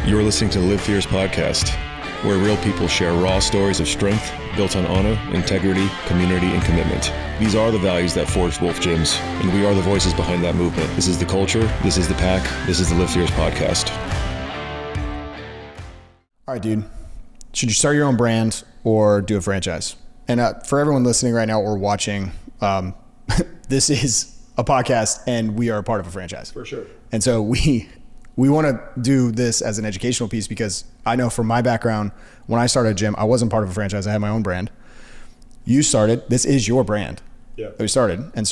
You're listening to the Live Fierce podcast, where real people share raw stories of strength built on honor, integrity, community, and commitment. These are the values that forged W.O.L.F gyms, and we are the voices behind that movement. This is the culture, this is the pack, this is the Live Fierce podcast. All right, dude. Should you start your own brand or do a franchise? And for everyone listening right now or watching, this is a podcast and we are a part of a franchise. For sure. And so we want to do this as an educational piece because I know from my background, when I started a gym, I wasn't part of a franchise. I had my own brand. You started, this is your brand. Yeah. That we started. And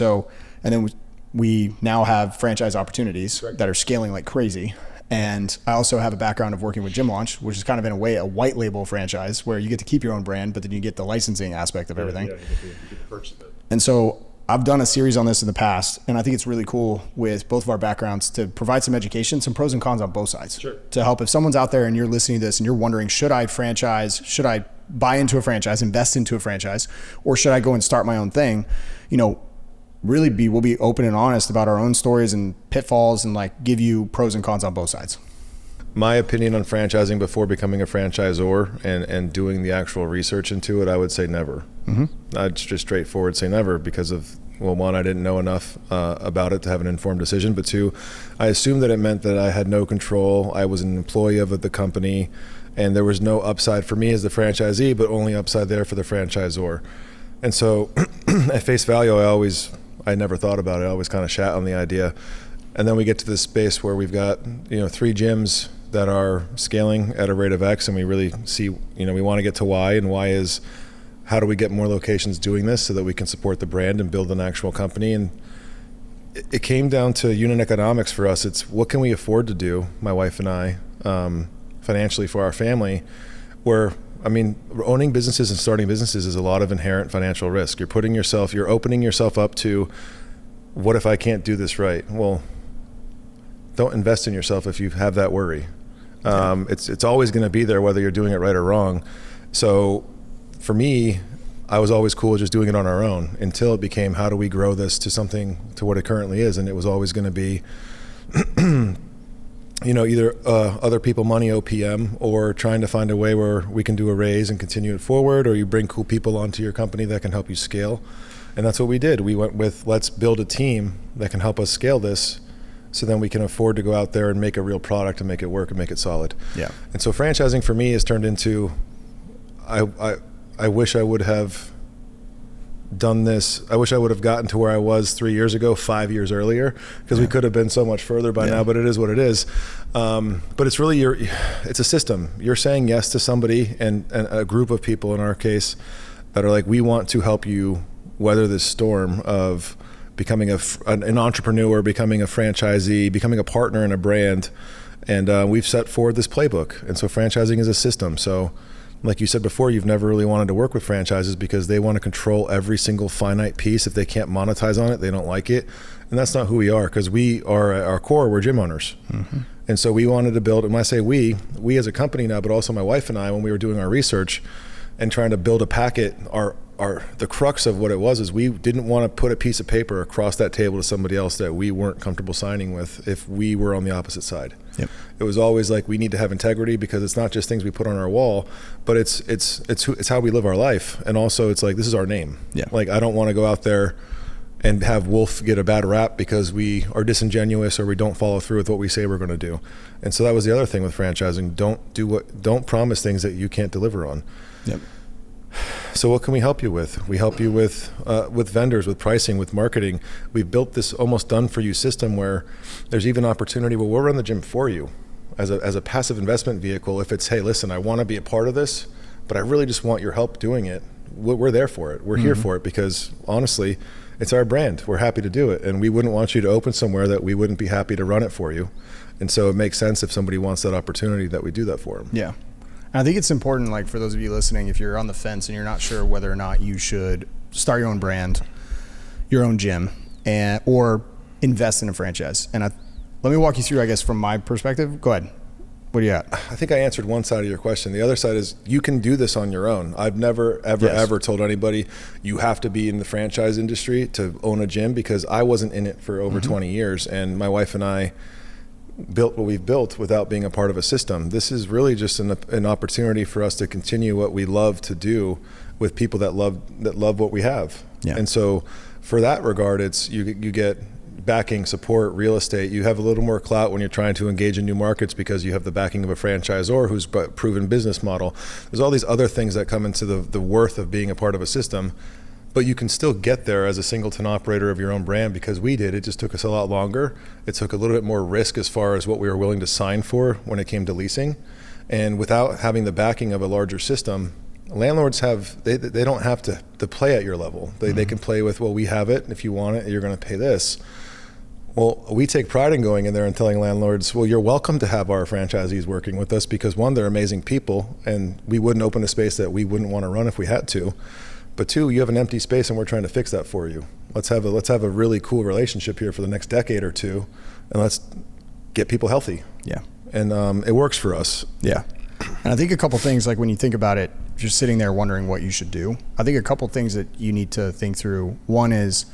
then we now have franchise opportunities that are scaling like crazy. And I also have a background of working with Gym Launch, which is kind of in a way a white label franchise where you get to keep your own brand, but then you get the licensing aspect of everything. Yeah, you get to purchase it. And so I've done a series on this in the past, and I think it's really cool with both of our backgrounds to provide some education, some pros and cons on both sides. Sure. To help if someone's out there and you're listening to this and you're wondering, should I franchise? Should I buy into a franchise, invest into a franchise, or should I go and start my own thing? We'll be open and honest about our own stories and pitfalls and like give you pros and cons on both sides. My opinion on franchising before becoming a franchisor and doing the actual research into it, I would say never. Mm-hmm. I'd just straightforward say never because of, well, one, I didn't know enough about it to have an informed decision, but two, I assumed that it meant that I had no control. I was an employee of the company and there was no upside for me as the franchisee, but only upside there for the franchisor. And so at face value, I never thought about it. I always kind of shat on the idea. And then we get to this space where we've got, 3 gyms that are scaling at a rate of X, and we really see, we want to get to Y, and Y is how do we get more locations doing this so that we can support the brand and build an actual company. And it came down to unit economics for us. It's what can we afford to do, my wife and I, financially for our family, where owning businesses and starting businesses is a lot of inherent financial risk. You're opening yourself up to, what if I can't do this right? Well, don't invest in yourself if you have that worry. It's always going to be there whether you're doing it right or wrong. So for me, I was always cool just doing it on our own until it became, how do we grow this to what it currently is? And it was always going to be either other people money OPM or trying to find a way where we can do a raise and continue it forward, or you bring cool people onto your company that can help you scale. And that's what we did. We went with, let's build a team that can help us scale this so then we can afford to go out there and make a real product and make it work and make it solid. Yeah. And so franchising for me has turned into, I wish I would have done this. I wish I would have gotten to where I was 3 years ago, 5 years earlier, because we could have been so much further by now, but it is what it is. But it's really it's a system. You're saying yes to somebody and a group of people in our case that are like, we want to help you weather this storm of becoming an entrepreneur, becoming a franchisee, becoming a partner in a brand. And we've set forward this playbook. And so franchising is a system. So like you said before, you've never really wanted to work with franchises because they want to control every single finite piece. If they can't monetize on it, they don't like it. And that's not who we are, because we are at our core, we're gym owners. Mm-hmm. And so we wanted to build, and when I say we as a company now, but also my wife and I, when we were doing our research and trying to build a packet, the crux of what it was is we didn't want to put a piece of paper across that table to somebody else that we weren't comfortable signing with if we were on the opposite side. Yep. It was always like, we need to have integrity, because it's not just things we put on our wall, but it's how we live our life. And also it's like, this is our name. Yeah. Like, I don't want to go out there and have W.O.L.F get a bad rap because we are disingenuous or we don't follow through with what we say we're going to do. And so that was the other thing with franchising. Don't promise things that you can't deliver on. Yep. So what can we help you with? We help you with vendors, with pricing, with marketing. We've built this almost done for you system where there's even opportunity. Well, we'll run the gym for you as a passive investment vehicle. If it's, hey, listen, I want to be a part of this, but I really just want your help doing it. We're there for it. We're here for it, because honestly, it's our brand. We're happy to do it. And we wouldn't want you to open somewhere that we wouldn't be happy to run it for you. And so it makes sense if somebody wants that opportunity that we do that for them. Yeah. I think it's important, like for those of you listening, if you're on the fence and you're not sure whether or not you should start your own brand, your own gym, or invest in a franchise. And let me walk you through, I guess, from my perspective. Go ahead. What do you got? I think I answered one side of your question. The other side is you can do this on your own. I've never, ever told anybody you have to be in the franchise industry to own a gym, because I wasn't in it for over 20 years. And my wife and I, built what we've built without being a part of a system. This is really just an opportunity for us to continue what we love to do with people that love what we have. Yeah. And so for that regard, it's you get backing, support, real estate. You have a little more clout when you're trying to engage in new markets because you have the backing of a franchisor who's proven business model. There's all these other things that come into the worth of being a part of a system, but you can still get there as a singleton operator of your own brand because we did. It just took us a lot longer. It took a little bit more risk as far as what we were willing to sign for when it came to leasing. And without having the backing of a larger system, landlords they don't have to play at your level. They can play with, well, we have it. If you want it, you're going to pay this. Well, we take pride in going in there and telling landlords, well, you're welcome to have our franchisees working with us because one, they're amazing people and we wouldn't open a space that we wouldn't want to run if we had to. But two, you have an empty space and we're trying to fix that for you. Let's have a really cool relationship here for the next decade or two and let's get people healthy. Yeah. And it works for us. Yeah. And I think a couple things, like when you think about it, just sitting there wondering what you should do, I think a couple things that you need to think through. One is,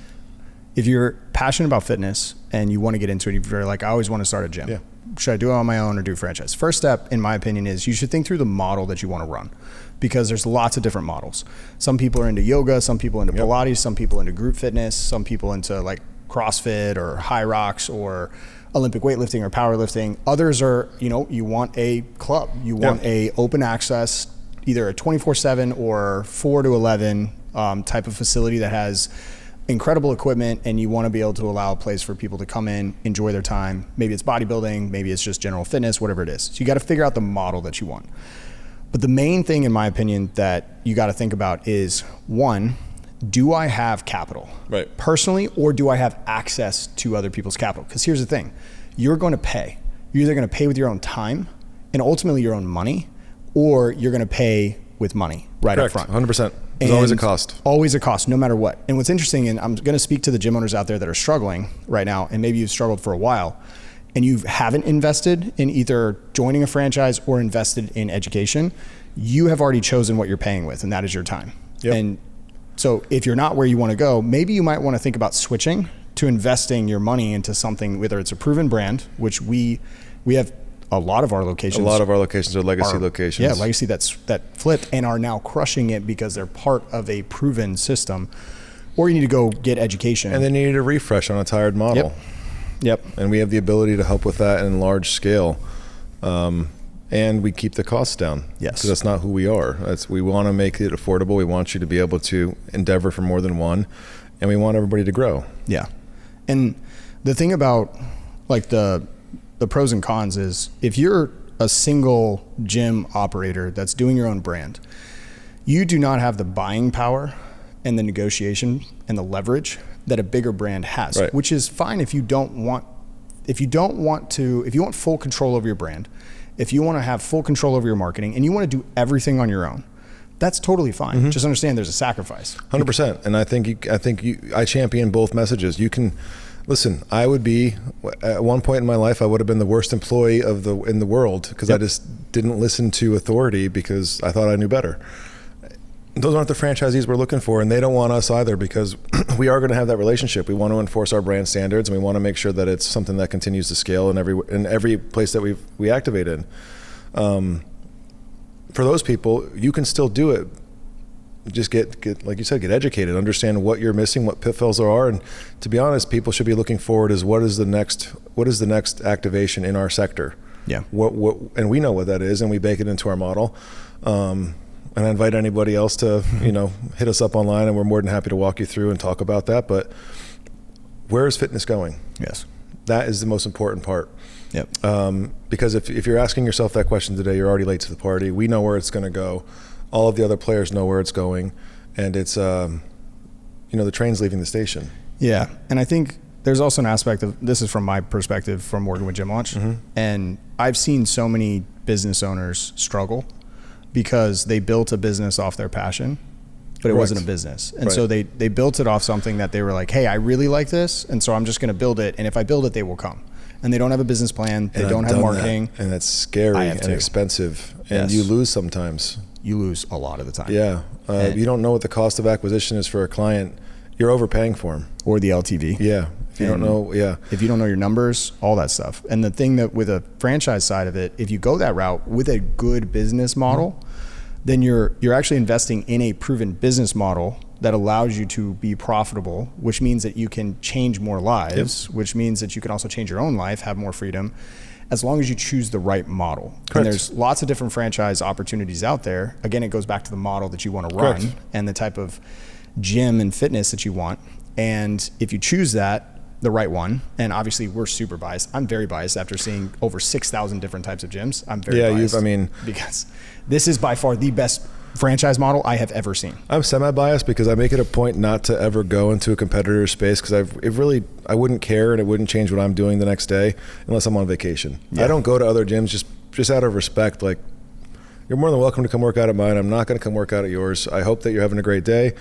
if you're passionate about fitness and you want to get into it, if you're like, I always want to start a gym. Yeah. Should I do it on my own or do franchise? First step, in my opinion, is you should think through the model that you want to run because there's lots of different models. Some people are into yoga, some people into Pilates, some people into group fitness, some people into like CrossFit or high rocks or Olympic weightlifting or powerlifting. Others are, you want a club. You want a open access, either a 24/7 or 4 to 11 type of facility that has incredible equipment, and you want to be able to allow a place for people to come in, enjoy their time. Maybe it's bodybuilding, maybe it's just general fitness, whatever it is. So you got to figure out the model that you want. But the main thing, in my opinion, that you got to think about is, one, do I have capital personally, or do I have access to other people's capital? Because here's the thing, you're going to pay. You're either going to pay with your own time and ultimately your own money, or you're going to pay with money up front. 100%. There's always a cost. Always a cost, no matter what. And what's interesting, and I'm going to speak to the gym owners out there that are struggling right now, and maybe you've struggled for a while, and you haven't invested in either joining a franchise or invested in education, you have already chosen what you're paying with, and that is your time. Yep. And so if you're not where you want to go, maybe you might want to think about switching to investing your money into something, whether it's a proven brand, which we have a lot of our locations. A lot of our locations are legacy locations. Yeah, legacy that flipped and are now crushing it because they're part of a proven system. Or you need to go get education. And then you need a refresh on a tired model. Yep. And we have the ability to help with that in large scale. And we keep the costs down. Yes. Because that's not who we are. We want to make it affordable. We want you to be able to endeavor for more than one. And we want everybody to grow. Yeah. And the thing about like the pros and cons is, if you're a single gym operator that's doing your own brand, you do not have the buying power and the negotiation and the leverage that a bigger brand has, which is fine if you want full control over your brand, if you want to have full control over your marketing and you want to do everything on your own, that's totally fine. Mm-hmm. Just understand there's a sacrifice. 100%. And I champion both messages. You can listen. I would be, at one point in my life, I would have been the worst employee in the world because I just didn't listen to authority because I thought I knew better. Those aren't the franchisees we're looking for, and they don't want us either, because we are going to have that relationship. We want to enforce our brand standards, and we want to make sure that it's something that continues to scale in every place that we activate in. For those people, you can still do it. Just get like you said, get educated, understand what you're missing, what pitfalls there are, and to be honest, people should be looking forward as what is the next activation in our sector. Yeah. And we know what that is, and we bake it into our model. And I invite anybody else to, hit us up online, and we're more than happy to walk you through and talk about that. But where is fitness going? Yes. That is the most important part. Yep. Because if you're asking yourself that question today, you're already late to the party. We know where it's going to go. All of the other players know where it's going. And it's, the train's leaving the station. Yeah. And I think there's also an aspect of, this is from my perspective from working with Gym Launch. Mm-hmm. And I've seen so many business owners struggle because they built a business off their passion, but it wasn't a business. And so they built it off something that they were like, hey, I really like this, and so I'm just going to build it. And if I build it, they will come. And they don't have a business plan. They don't have marketing. And that's scary and expensive. And you lose sometimes. You lose a lot of the time. Yeah. You don't know what the cost of acquisition is for a client. You're overpaying for them. Or the LTV. Yeah. If you don't know, if you don't know your numbers, all that stuff. And the thing that with a franchise side of it, if you go that route with a good business model, then you're actually investing in a proven business model that allows you to be profitable, which means that you can change more lives, which means that you can also change your own life, have more freedom, as long as you choose the right model. Correct. And there's lots of different franchise opportunities out there. Again, it goes back to the model that you want to run and the type of gym and fitness that you want. And if you choose that, the right one, and obviously we're super biased. I'm very biased after seeing over 6,000 different types of gyms. I'm very biased. Because this is by far the best franchise model I have ever seen. I'm semi-biased because I make it a point not to ever go into a competitor's space because I wouldn't care and it wouldn't change what I'm doing the next day unless I'm on vacation. Yeah. I don't go to other gyms just out of respect. Like, you're more than welcome to come work out at mine. I'm not going to come work out at yours. I hope that you're having a great day.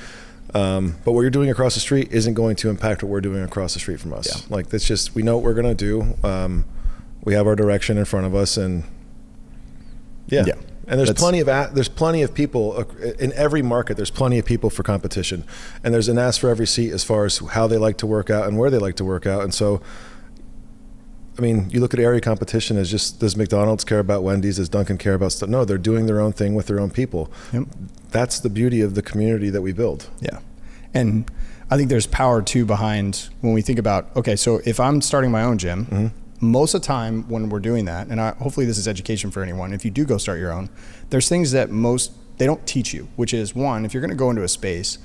But what you're doing across the street isn't going to impact what we're doing across the street from us. Yeah. Like, that's just, we know what we're going to do. We have our direction in front of us, and and there's plenty of people in every market. There's plenty of people for competition, and there's an ask for every seat as far as how they like to work out and where they like to work out. And so, I mean, you look at area competition as just, does McDonald's care about Wendy's? Does Dunkin' care about stuff? No, they're doing their own thing with their own people. Yep. That's the beauty of the community that we build. Yeah. And I think there's power too behind when we think about, okay, so if I'm starting my own gym, most of the time when we're doing that, and hopefully this is education for anyone, if you do go start your own, there's things that they don't teach you, which is, one, if you're going to go into a space,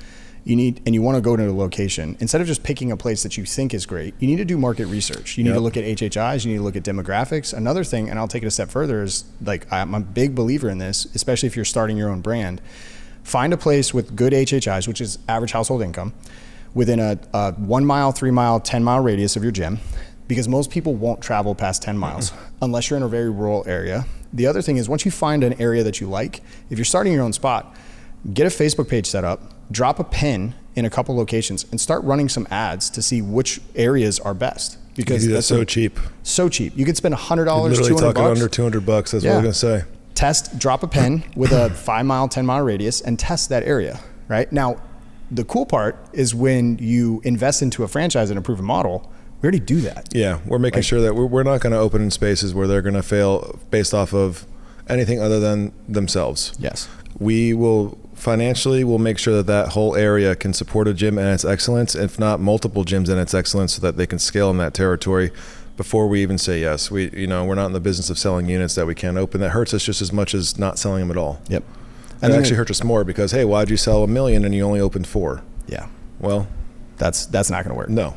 you want to go to a location, instead of just picking a place that you think is great, you need to do market research. You need to look at HHIs, you need to look at demographics. Another thing, and I'll take it a step further, is like, I'm a big believer in this, especially if you're starting your own brand. Find a place with good HHIs, which is average household income, within a 1 mile, 3 mile, 10 mile radius of your gym, because most people won't travel past 10 miles unless you're in a very rural area. The other thing is, once you find an area that you like, if you're starting your own spot, get a Facebook page set up, drop a pin in a couple locations, and start running some ads to see which areas are best. Because that's so cheap. So cheap. You could spend $100, literally $200. Talking under $200. That's what I was gonna say. Drop a pin with a 5 mile, 10 mile radius, and test that area. Right now, the cool part is when you invest into a franchise and a proven model. We already do that. Yeah, we're making sure that we're not going to open in spaces where they're going to fail based off of anything other than themselves. Yes. We will financially, we'll make sure that whole area can support a gym and its excellence, if not multiple gyms and its excellence, so that they can scale in that territory before we even say yes. We're not in the business of selling units that we can't open. That hurts us just as much as not selling them at all. Yep. And it actually hurts us more because, hey, why'd you sell 1 million and you only opened 4? Yeah. Well, that's not going to work. No.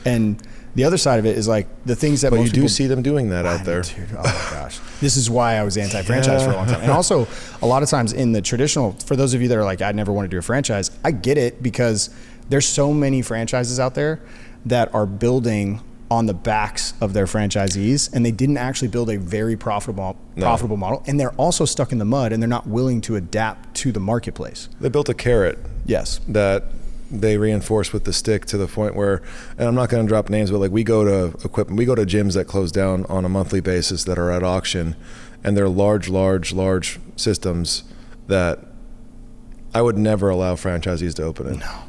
And the other side of it is like the things that most people do see them doing that out there. Dude, oh my gosh. This is why I was anti-franchise for a long time. And also, a lot of times in the traditional, for those of you that are like, I'd never want to do a franchise, I get it, because there's so many franchises out there that are building on the backs of their franchisees, and they didn't actually build a very profitable model. And they're also stuck in the mud, and they're not willing to adapt to the marketplace. They built a carrot. Yes. That they reinforce with the stick to the point where, and I'm not going to drop names, but like we go to gyms that close down on a monthly basis that are at auction, and they're large systems that I would never allow franchisees to open in. No.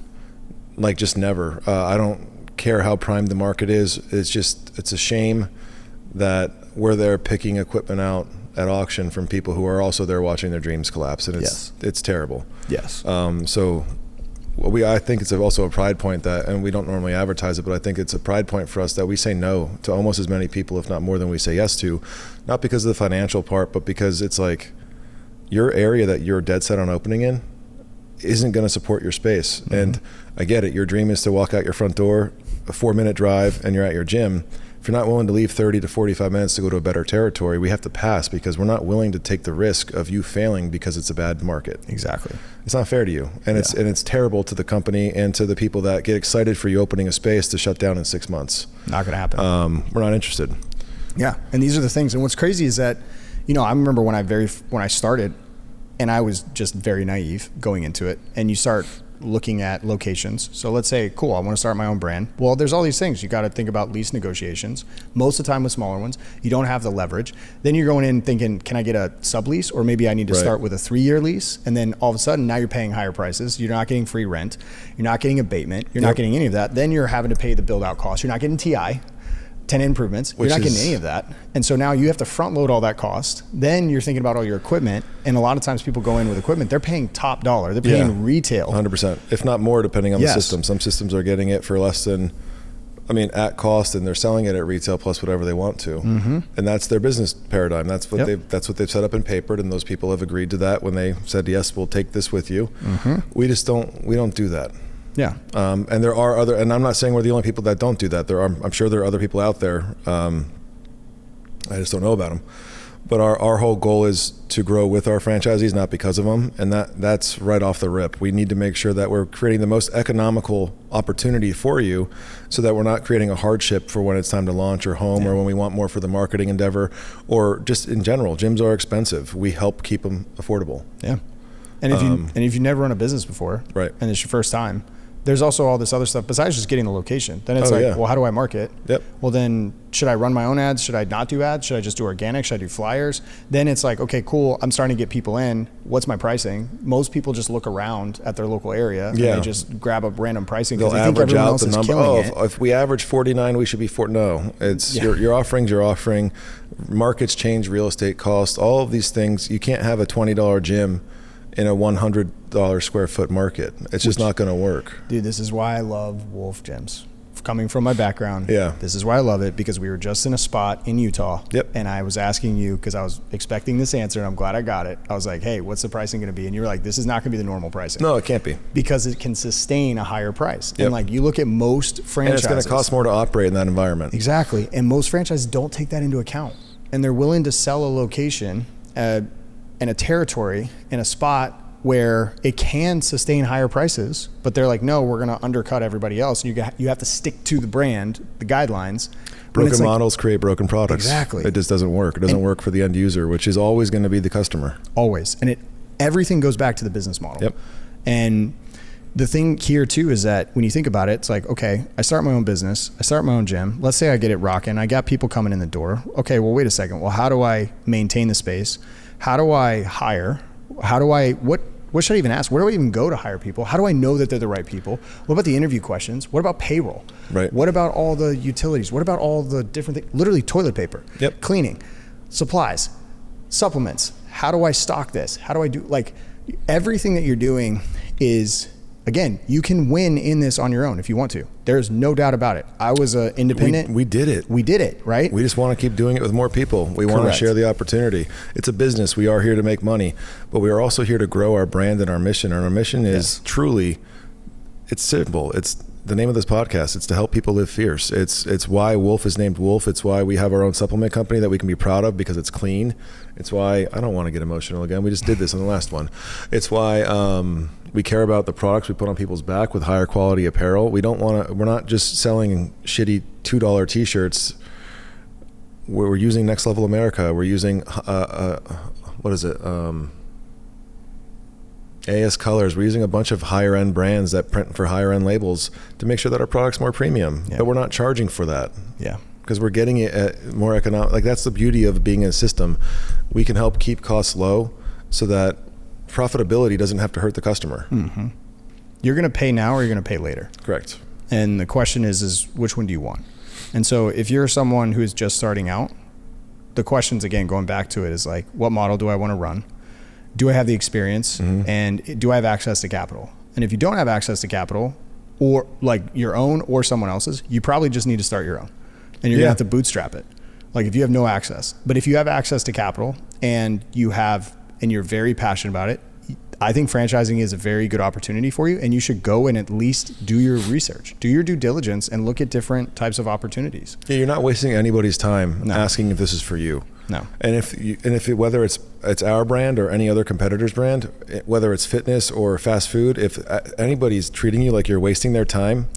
Like, just never. I don't care how primed the market is. It's a shame that we're there picking equipment out at auction from people who are also there watching their dreams collapse, and it's terrible. Yes. I think it's also a pride point that, and we don't normally advertise it, but I think it's a pride point for us that we say no to almost as many people, if not more, than we say yes to, not because of the financial part, but because it's like your area that you're dead set on opening in isn't going to support your space. Mm-hmm. And I get it. Your dream is to walk out your front door, a 4-minute drive, and you're at your gym. If you're not willing to leave 30 to 45 minutes to go to a better territory, we have to pass, because we're not willing to take the risk of you failing because it's a bad market. Exactly. It's not fair to you. And it's terrible to the company and to the people that get excited for you opening a space to shut down in 6 months. Not going to happen. We're not interested. Yeah. And these are the things. And what's crazy is that, I remember when I started, and I was just very naive going into it, and you start looking at locations. So let's say, cool, I want to start my own brand. Well, there's all these things. You got to think about lease negotiations. Most of the time with smaller ones, you don't have the leverage. Then you're going in thinking, can I get a sublease? Or maybe I need to start with a 3-year lease. And then all of a sudden, now you're paying higher prices. You're not getting free rent. You're not getting abatement. You're not getting any of that. Then you're having to pay the build out costs. You're not getting TI. Tenant improvements, you're not getting any of that. And so now you have to front load all that cost. Then you're thinking about all your equipment. And a lot of times people go in with equipment, they're paying top dollar. They're paying retail. 100%, if not more, depending on the system. Some systems are getting it for less than, at cost, and they're selling it at retail plus whatever they want to. And that's their business paradigm. That's what they've set up and papered, and those people have agreed to that when they said, yes, we'll take this with you. We don't do that. Yeah. And there are other, and I'm not saying we're the only people that don't do that. I'm sure there are other people out there. I just don't know about them. But our whole goal is to grow with our franchisees, not because of them. And that's right off the rip. We need to make sure that we're creating the most economical opportunity for you, so that we're not creating a hardship for when it's time to launch or home, or when we want more for the marketing endeavor, or just in general. Gyms are expensive. We help keep them affordable. Yeah. And if you never run a business before, and it's your first time, there's also all this other stuff besides just getting the location. Then it's well, how do I market? Well, then should I run my own ads? Should I not do ads? Should I just do organic? Should I do flyers? Then it's like, okay, cool. I'm starting to get people in. What's my pricing? Most people just look around at their local area and they just grab a random pricing because they think everyone else is killing it. If we average 49, we should be 40. No, it's your offerings, your offering. Markets change, real estate costs, all of these things. You can't have a $20 gym in a $100 square foot market. It's just not going to work. Dude, this is why I love W.O.L.F gyms. Coming from my background, this is why I love it, because we were just in a spot in Utah. And I was asking you, because I was expecting this answer, and I'm glad I got it. I was like, hey, what's the pricing going to be? And you were like, this is not going to be the normal pricing. No, it can't be. Because it can sustain a higher price. And like, you look at most franchises. And it's going to cost more to operate in that environment. Exactly. And most franchises don't take that into account. And they're willing to sell a location and a territory in a spot where it can sustain higher prices, but they're like, no, we're going to undercut everybody else. You have to stick to the brand, the guidelines. Broken models create broken products. Exactly. It just doesn't work. It doesn't work for the end user, which is always going to be the customer. Always. And everything goes back to the business model. And the thing here too is that when you think about it, it's like, okay, I start my own business. I start my own gym. Let's say I get it rocking. I got people coming in the door. Okay, well, wait a second. Well, how do I maintain the space? How do I hire? What should I even ask? Where do I even go to hire people? How do I know that they're the right people? What about the interview questions? What about payroll? What about all the utilities? What about all the different things? Literally toilet paper, cleaning, supplies, supplements. How do I stock this? How do I do, like, everything that you're doing is, again, you can win in this on your own if you want to. There's no doubt about it. I was an independent. We did it. We did it, right? We just want to keep doing it with more people. We want to share the opportunity. It's a business. We are here to make money, but we are also here to grow our brand and our mission. And our mission is truly, it's simple. It's the name of this podcast. It's to help people live fierce. It's why W.O.L.F is named W.O.L.F. It's why we have our own supplement company that we can be proud of because it's clean. It's why, I don't want to get emotional again. We just did this on the last one. It's why we care about the products we put on people's back with higher quality apparel. We're not just selling shitty $2 t-shirts. We're using Next Level America. We're using, what is it? AS Colors. We're using a bunch of higher end brands that print for higher end labels to make sure that our product's more premium, but we're not charging for that. Because we're getting it at more economic. Like, that's the beauty of being a system. We can help keep costs low so that profitability doesn't have to hurt the customer. You're going to pay now or you're going to pay later. Correct. And the question is which one do you want? And so if you're someone who is just starting out, the questions, again, going back to it, is like, what model do I want to run? Do I have the experience? And do I have access to capital? And if you don't have access to capital, or like your own or someone else's, you probably just need to start your own. And you're gonna have to bootstrap it. Like, if you have no access. But if you have access to capital and you're very passionate about it, I think franchising is a very good opportunity for you, and you should go and at least do your research, do your due diligence, and look at different types of opportunities. Yeah, you're not wasting anybody's time asking if this is for you. No. And whether it's our brand or any other competitor's brand, whether it's fitness or fast food, if anybody's treating you like you're wasting their time,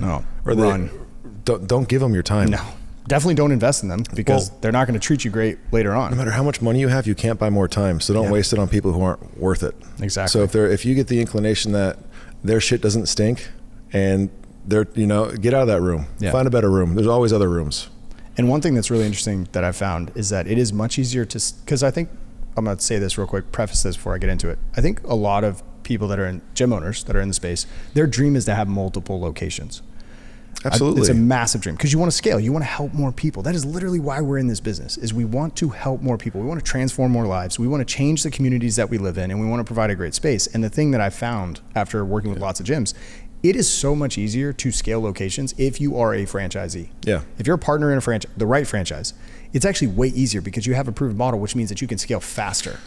don't give them your time. No. Definitely don't invest in them, because they're not going to treat you great later on. No matter how much money you have, you can't buy more time. So don't waste it on people who aren't worth it. Exactly. So if you get the inclination that their shit doesn't stink, and they're, get out of that room. Yeah. Find a better room. There's always other rooms. And one thing that's really interesting that I've found is that it is much easier because I think, I'm going to say this real quick, preface this before I get into it. I think a lot of people that are in gym owners that are in the space, their dream is to have multiple locations. Absolutely. It's a massive dream because you want to scale. You want to help more people. That is literally why we're in this business, is we want to help more people. We want to transform more lives. We want to change the communities that we live in, and we want to provide a great space. And the thing that I found after working with lots of gyms, it is so much easier to scale locations if you are a franchisee. Yeah. If you're a partner in a franchise, the right franchise, it's actually way easier because you have a proven model, which means that you can scale faster.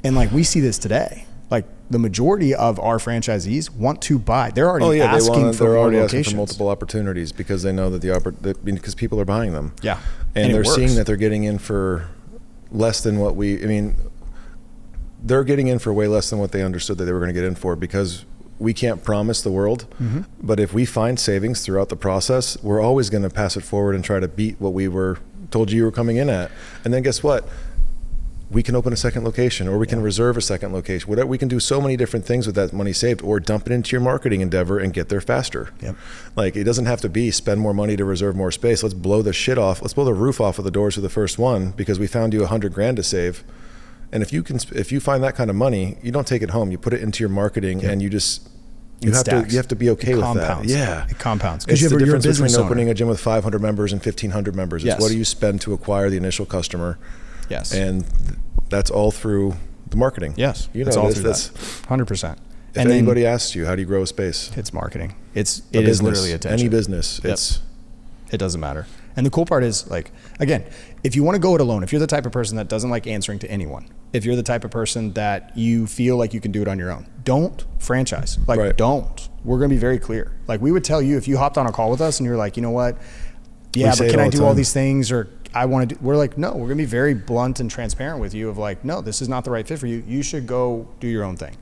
And like we see this today, like the majority of our franchisees want to buy. They're already asking for multiple opportunities because they know that because people are buying them. Yeah. And they're seeing that they're getting in for less than what they're getting in for way less than what they understood that they were going to get in for, because we can't promise the world, but if we find savings throughout the process, we're always going to pass it forward and try to beat what we were told you were coming in at. And then guess what? We can open a second location, or we can reserve a second location. Whatever, we can do so many different things with that money saved, or dump it into your marketing endeavor and get there faster. Yep. Like, it doesn't have to be spend more money to reserve more space. Let's blow the shit off. Let's blow the roof off of the doors of the first one because we found you $100,000 to save. And if you find that kind of money, you don't take it home. You put it into your marketing, and you have to be okay with that. Yeah, it compounds. It's the difference between opening a gym with 500 members and 1,500 members. Yes. It's what do you spend to acquire the initial customer? Yes, and that's all through the marketing. Yes, it's all through that. 100%. If anybody asks you, how do you grow a space? It's marketing. It is literally attention. Any business. Yep. It doesn't matter. And the cool part is, like, again, if you want to go it alone, if you're the type of person that doesn't like answering to anyone, if you're the type of person that you feel like you can do it on your own, don't franchise. Don't. We're going to be very clear. Like, we would tell you if you hopped on a call with us and you're like, you know what? Yeah, but can I do all these things? Or I want to do, we're like, no, we're going to be very blunt and transparent with you of like, no, this is not the right fit for you. You should go do your own thing.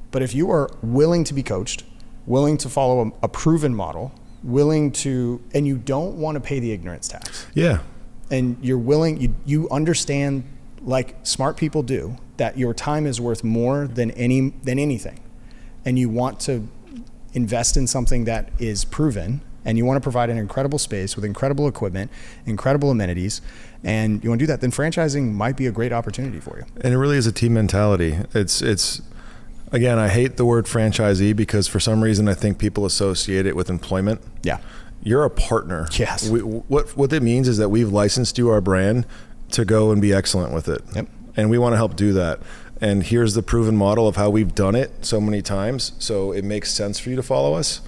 But if you are willing to be coached, willing to follow a proven model, willing to, and you don't want to pay the ignorance tax. Yeah. And you're willing, you understand, like smart people do, that your time is worth more than anything. And you want to invest in something that is proven, and you want to provide an incredible space with incredible equipment, incredible amenities, and you want to do that, then franchising might be a great opportunity for you. And it really is a team mentality. It's again, I hate the word franchisee because for some reason I think people associate it with employment. Yeah. You're a partner. Yes. What that means is that we've licensed you our brand to go and be excellent with it. Yep. And we want to help do that. And here's the proven model of how we've done it so many times. So it makes sense for you to follow us.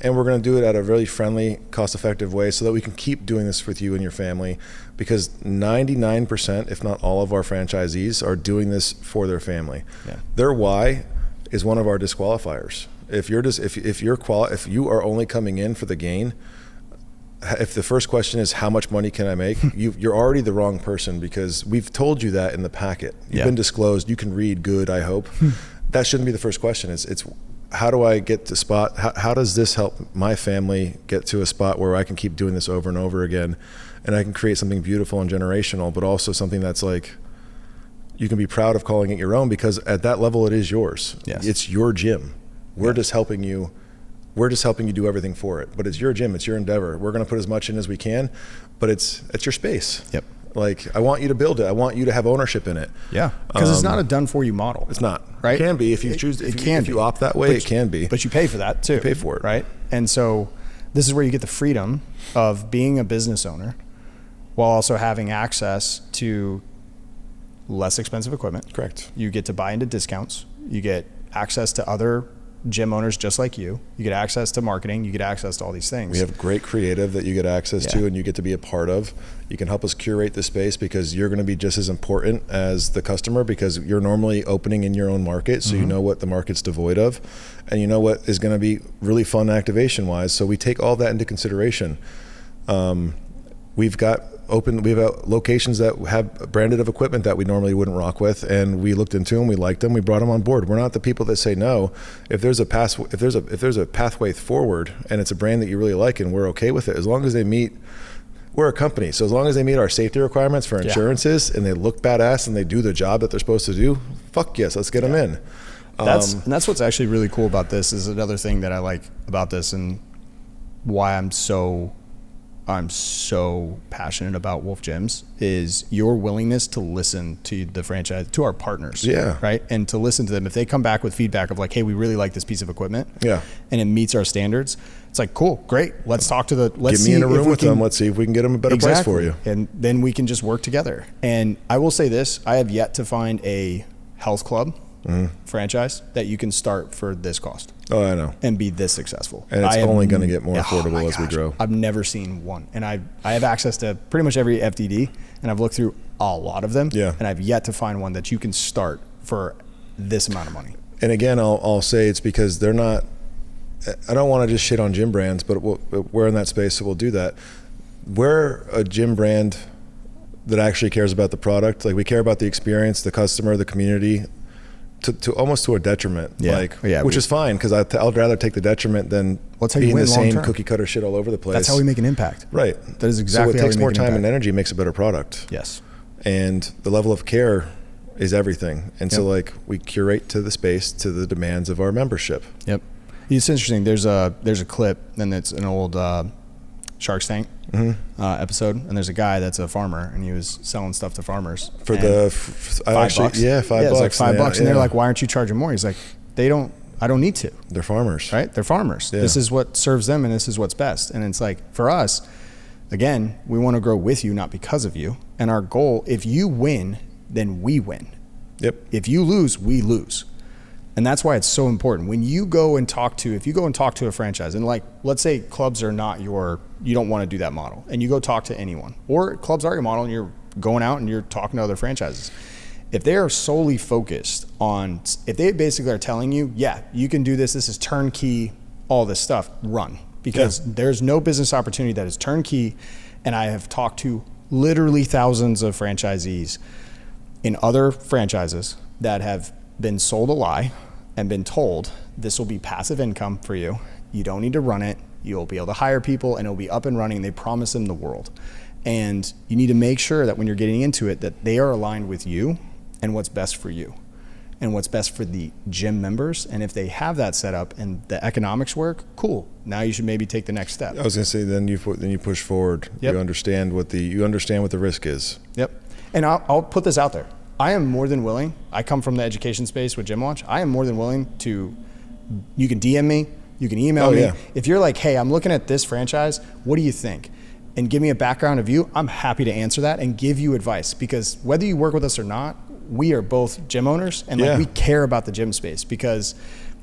And we're going to do it at a really friendly, cost-effective way so that we can keep doing this with you and your family, because 99%, if not all of our franchisees are doing this for their family. Yeah. Their why is one of our disqualifiers. If you are only coming in for the gain, if the first question is how much money can I make, you're already the wrong person, because we've told you that in the packet. You've been disclosed. You can read good, I hope. That shouldn't be the first question. It's how do I get to spot, how does this help my family get to a spot where I can keep doing this over and over again, and I can create something beautiful and generational, but also something that's like, you can be proud of calling it your own, because at that level it is yours. Yes. It's your gym. We're just helping you. We're just helping you do everything for it, but it's your gym. It's your endeavor. We're going to put as much in as we can, but it's your space. Yep. Like, I want you to build it. I want you to have ownership in it. Yeah. Because it's not a done for you model. It's not. Right? It can be if you choose. If you opt that way, it can be. But you pay for that too. You pay for it. Right? And so this is where you get the freedom of being a business owner while also having access to less expensive equipment. Correct. You get to buy into discounts. You get access to other gym owners just like you. You get access to marketing. You get access to all these things. We have great creative that you get access to and you get to be a part of. You can help us curate the space, because you're going to be just as important as the customer, because you're normally opening in your own market. So you know what the market's devoid of, and you know what is going to be really fun activation wise. So we take all that into consideration. We've got locations that have branded of equipment that we normally wouldn't rock with, and we looked into them, we liked them, we brought them on board. We're not the people that say no. If there's a pathway forward and it's a brand that you really like and we're okay with it, as long as they meet, we're a company, so as long as they meet our safety requirements for insurances and they look badass and they do the job that they're supposed to do, fuck yes, let's get them in. That's what's actually really cool about this is another thing that I like about this and why I'm so passionate about Wolf Gyms is your willingness to listen to the franchise, to our partners. Yeah. Right. And to listen to them. If they come back with feedback of like, hey, we really like this piece of equipment. Yeah. And it meets our standards. It's like, cool, great. Let's talk to Get me in a room with them. Let's see if we can get them a better price for you. And then we can just work together. And I will say this, I have yet to find a health club franchise that you can start for this cost. Oh, I know. And be this successful. And it's only going to get more affordable as we grow. I've never seen one. And I have access to pretty much every FDD, and I've looked through a lot of them. Yeah. And I've yet to find one that you can start for this amount of money. And again, I'll say it's because they're not, I don't want to just shit on gym brands, but we're in that space, so we'll do that. We're a gym brand that actually cares about the product. Like we care about the experience, the customer, the community, to almost to a detriment, which is fine because I'd rather take the detriment than being the same cookie cutter shit all over the place. That's how we make an impact. Right. That is exactly how we make an impact. So it takes more time and energy makes a better product. Yes. And the level of care is everything. And so like we curate to the space, to the demands of our membership. Yep. It's interesting. There's a clip, and it's an old Shark Tank episode, and there's a guy that's a farmer, and he was selling stuff to farmers for $5. Yeah, $5. It's like $5, and they're like, "Why aren't you charging more?" He's like, I don't need to. They're farmers, right? They're farmers. Yeah. This is what serves them, and this is what's best. And it's like for us, again, we want to grow with you, not because of you. And our goal, if you win, then we win. Yep. If you lose, we lose. And that's why it's so important. When you go and talk to, if you go and talk to a franchise, and like, let's say clubs are not you don't want to do that model, and you go talk to anyone, or clubs are your model and you're going out and you're talking to other franchises. If they are solely focused on, if they basically are telling you, yeah, you can do this is turnkey, all this stuff, run. Because there's no business opportunity that is turnkey. And I have talked to literally thousands of franchisees in other franchises that have been sold a lie and been told this will be passive income for you. You don't need to run it. You'll be able to hire people and it'll be up and running. They promise them the world. And you need to make sure that when you're getting into it, that they are aligned with you and what's best for you and what's best for the gym members. And if they have that set up and the economics work, cool. Now you should maybe take the next step. I was going to say, then you push forward. Yep. You understand what the risk is. Yep. And I'll put this out there. I am more than willing. I come from the education space with Gym Watch. I am more than willing to, you can DM me, you can email me. Yeah. If you're like, hey, I'm looking at this franchise, what do you think? And give me a background of you, I'm happy to answer that and give you advice, because whether you work with us or not, we are both gym owners and we care about the gym space, because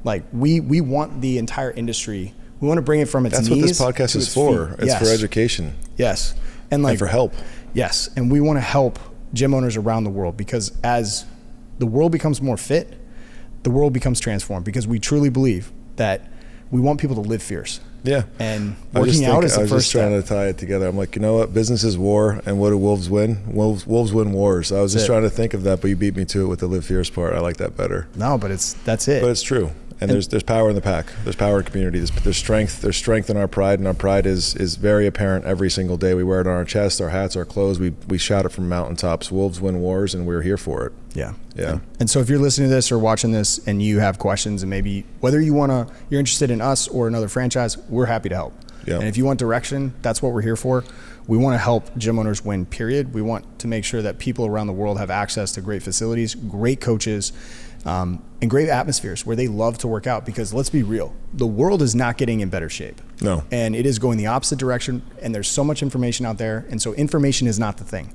like we want the entire industry, we want to bring it from its knees. That's what this podcast is for. Feet. It's for education. Yes. And for help. Yes. And we want to help gym owners around the world, because as the world becomes more fit, the world becomes transformed, because we truly believe that we want people to live fierce. Yeah. And working out is the first step. I was just trying to tie it together. I'm like, you know what? Business is war, and what do wolves win? Wolves win wars. I was just trying to think of that, but you beat me to it with the live fierce part. I like that better. No, but that's it. But it's true. And there's power in the pack. There's power in community. There's strength. There's strength in our pride, and our pride is very apparent every single day. We wear it on our chest, our hats, our clothes. We shout it from mountaintops. Wolves win wars, and we're here for it. Yeah. Yeah. And so if you're listening to this or watching this and you have questions, and maybe whether you're interested in us or another franchise, we're happy to help. Yeah. And if you want direction, that's what we're here for. We want to help gym owners win, period. We want to make sure that people around the world have access to great facilities, great coaches, and great atmospheres where they love to work out, because let's be real, the world is not getting in better shape. No. And it is going the opposite direction, and there's so much information out there, and so information is not the thing.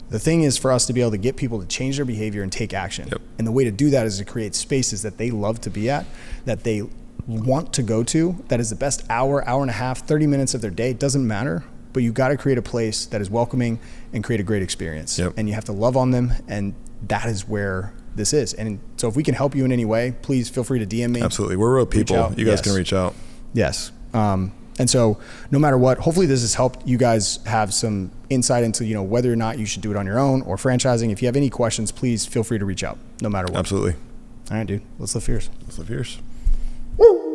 The thing is for us to be able to get people to change their behavior and take action. Yep. And the way to do that is to create spaces that they love to be at, that they want to go to, that is the best hour and a half, 30 minutes of their day. It doesn't matter, but you got to create a place that is welcoming and create a great experience. Yep. And you have to love on them, and that is where this is. And so if we can help you in any way, please feel free to DM me. Absolutely. We're real people. You guys can reach out. Yes. And so no matter what, hopefully this has helped you guys have some insight into, whether or not you should do it on your own or franchising. If you have any questions, please feel free to reach out no matter what. Absolutely. All right, dude. Let's live fierce. Let's live fierce. Woo!